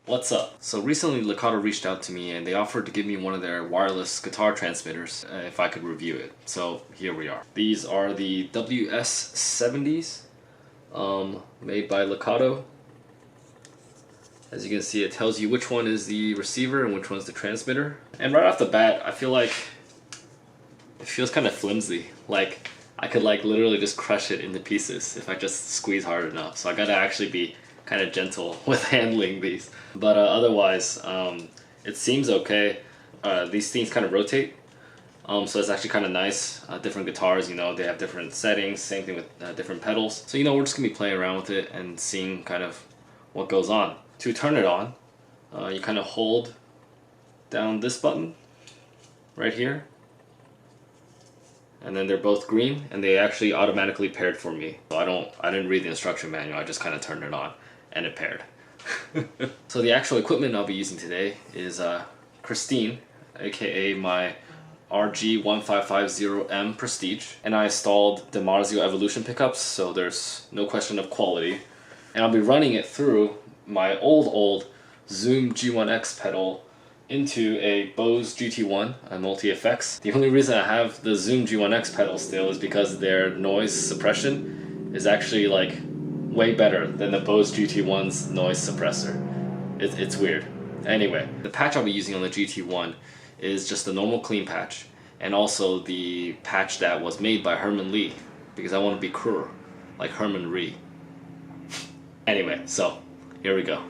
What's up? So recently LEKATO reached out to me and they offered to give me one of their wireless guitar transmitters if I could review it. So here we are. These are the WS-70s made by LEKATO. As you can see, it tells you which one is the receiver and which one's the transmitter. And right off the bat, I feel like it feels kind of flimsy. Like I could literally just crush it into pieces if I just squeeze hard enough. So I gotta actually be kind of gentle with handling these. But otherwise, it seems okay. These things kind of rotate. So it's actually kind of nice. Different guitars, you know, they have different settings. Same thing with different pedals. So, you know, we're just gonna be playing around with it and seeing kind of what goes on. To turn it on, you kind of hold down this button right here. And then they're both green, and they actually automatically paired for me. So I didn't read the instruction manual, I just kind of turned it on and it paired. So the actual equipment I'll be using today is Christine, aka my RG1550M Prestige. And I installed the Marzio Evolution pickups, so there's no question of quality. And I'll be running it through my old Zoom G1X pedal into a Bose GT1 multi-effects. The only reason I have the Zoom G1X pedal still is because their noise suppression is actually like way better than the Bose GT1's noise suppressor. It's weird. Anyway, the patch I'll be using on the GT1 is just a normal clean patch, and also the patch that was made by Herman Lee, because I want to be cool like Herman Lee. Anyway, so here we go.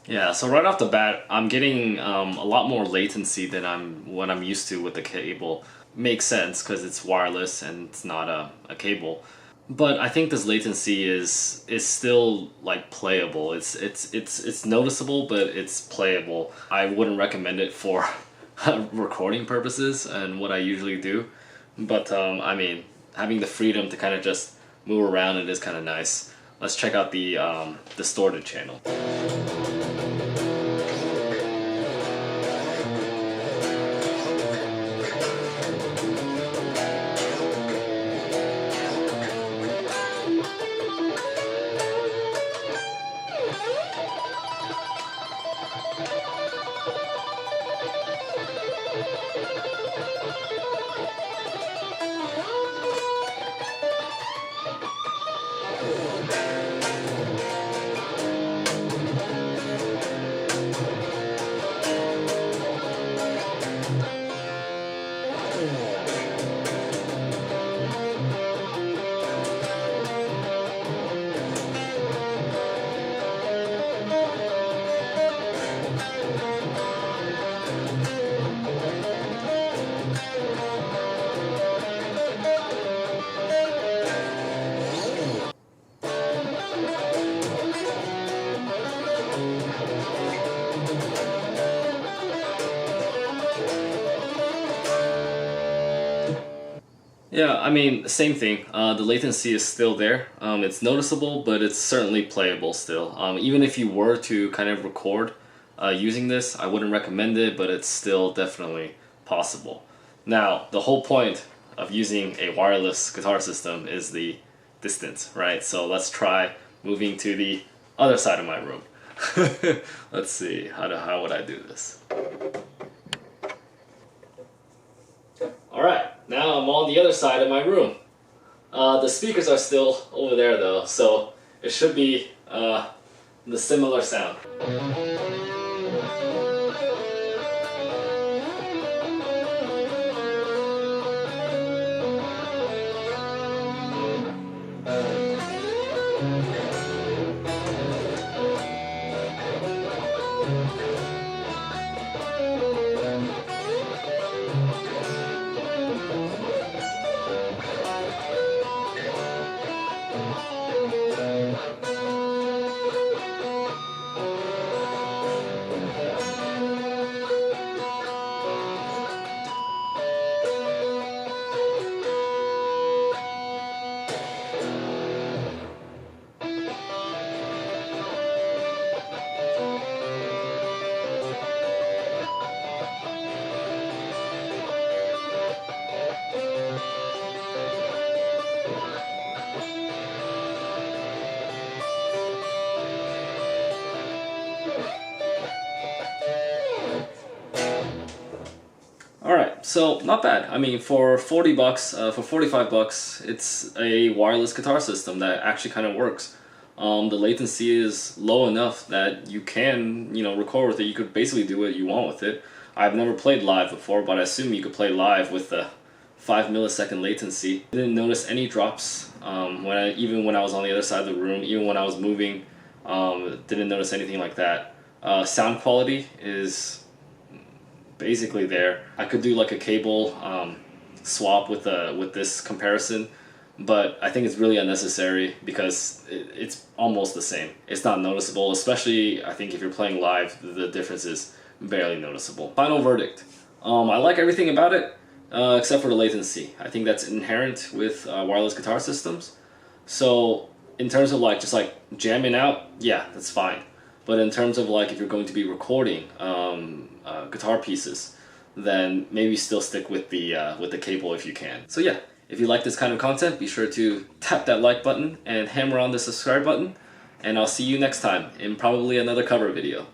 Yeah, so right off the bat, I'm getting a lot more latency than what I'm used to with the cable. Makes sense because it's wireless and it's not a cable. But I think this latency is still like playable. It's noticeable, but it's playable. I wouldn't recommend it for recording purposes and what I usually do. But I mean, having the freedom to kind of just move around it is kind of nice. Let's check out the distorted channel. Yeah, I mean, same thing. The latency is still there. It's noticeable, but it's certainly playable still. Even if you were to kind of record using this, I wouldn't recommend it, but it's still definitely possible. Now, the whole point of using a wireless guitar system is the distance, right? So let's try moving to the other side of my room. Let's see, how would I do this? Alright, now I'm on the other side of my room. The speakers are still over there though, so it should be the similar sound. So not bad. I mean, for 40 bucks, for 45 bucks, it's a wireless guitar system that actually kind of works. The latency is low enough that you can, record with it. You could basically do what you want with it. I've never played live before, but I assume you could play live with the 5 millisecond latency. I didn't notice any drops even when I was on the other side of the room, even when I was moving. Didn't notice anything like that. Sound quality is basically there. I could do like a cable swap with this comparison, but I think it's really unnecessary because it's almost the same. It's not noticeable, especially I think if you're playing live, the difference is barely noticeable. Final verdict. I like everything about it except for the latency. I think that's inherent with wireless guitar systems. So in terms of just jamming out, yeah, that's fine. But in terms of if you're going to be recording guitar pieces, then maybe still stick with the cable if you can. So yeah, if you like this kind of content, be sure to tap that like button and hammer on the subscribe button, and I'll see you next time in probably another cover video.